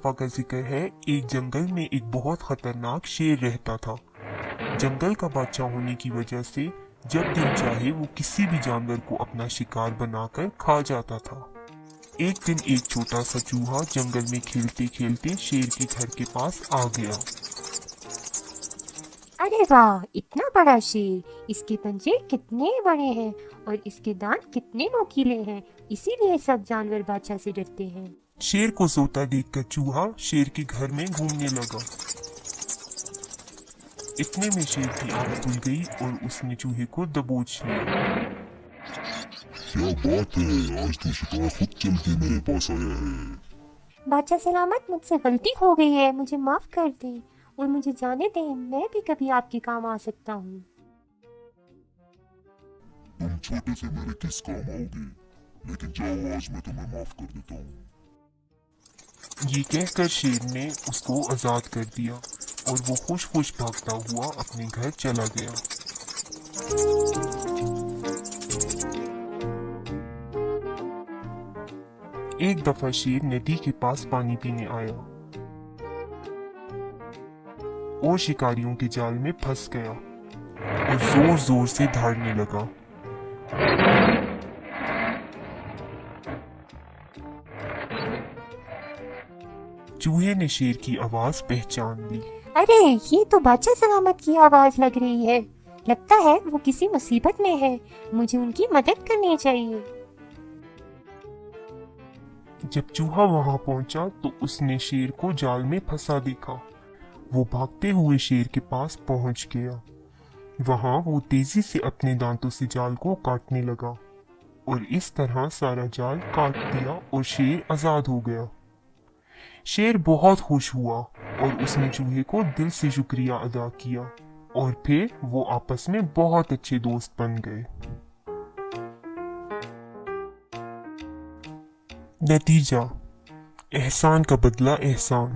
दफा का जिक्र है, एक जंगल में एक बहुत खतरनाक शेर रहता था। जंगल का बादशाह होने की वजह से जब दिल चाहे वो किसी भी जानवर को अपना शिकार बनाकर खा जाता था। एक दिन एक छोटा सा चूहा जंगल में खेलते खेलते शेर के घर के पास आ गया। अरे वाह, इतना बड़ा शेर! इसके पंजे कितने बड़े हैं और इसके दांत कितने नुकीले हैं। इसीलिए सब जानवर बादशाह से डरते हैं। शेर को सोता देखकर चूहा शेर के घर में घूमने लगा। इतने में शेर की आंख खुल गई और उसने चूहे को दबोच लिया। क्या बात है, आज तो शिकार खुद चल के मेरे पास आया है। बादशाह सलामत, मुझसे गलती हो गई है, मुझे माफ कर दें और मुझे जाने दें। मैं भी कभी आपके काम आ सकता हूँ। तुम छोटे से मेरे किस काम आओगे, लेकिन जाओ, आज मैं तुम्हें माफ कर देता हूँ। ये कहकर शेर ने उसको आजाद कर दिया और वो खुश खुश भागता हुआ अपने घर चला गया। एक दफा शेर नदी के पास पानी पीने आया और शिकारियों के जाल में फंस गया और जोर जोर से दहाड़ने लगा। चूहे ने शेर की आवाज पहचान ली। अरे, ये तो बादशाह सलामत की आवाज लग रही है। लगता है वो किसी मुसीबत में है। मुझे उनकी मदद करनी चाहिए। जब चूहा वहां पहुंचा तो उसने शेर को जाल में फंसा देखा। वो भागते हुए शेर के पास पहुंच गया। वहां वो तेजी से अपने दांतों से जाल को काटने लगा और इस तरह सारा जाल काट दिया और शेर आजाद हो गया। शेर बहुत खुश हुआ और उसने चूहे को दिल से शुक्रिया अदा किया और फिर वो आपस में बहुत अच्छे दोस्त बन गए। नतीजा: एहसान का बदला एहसान।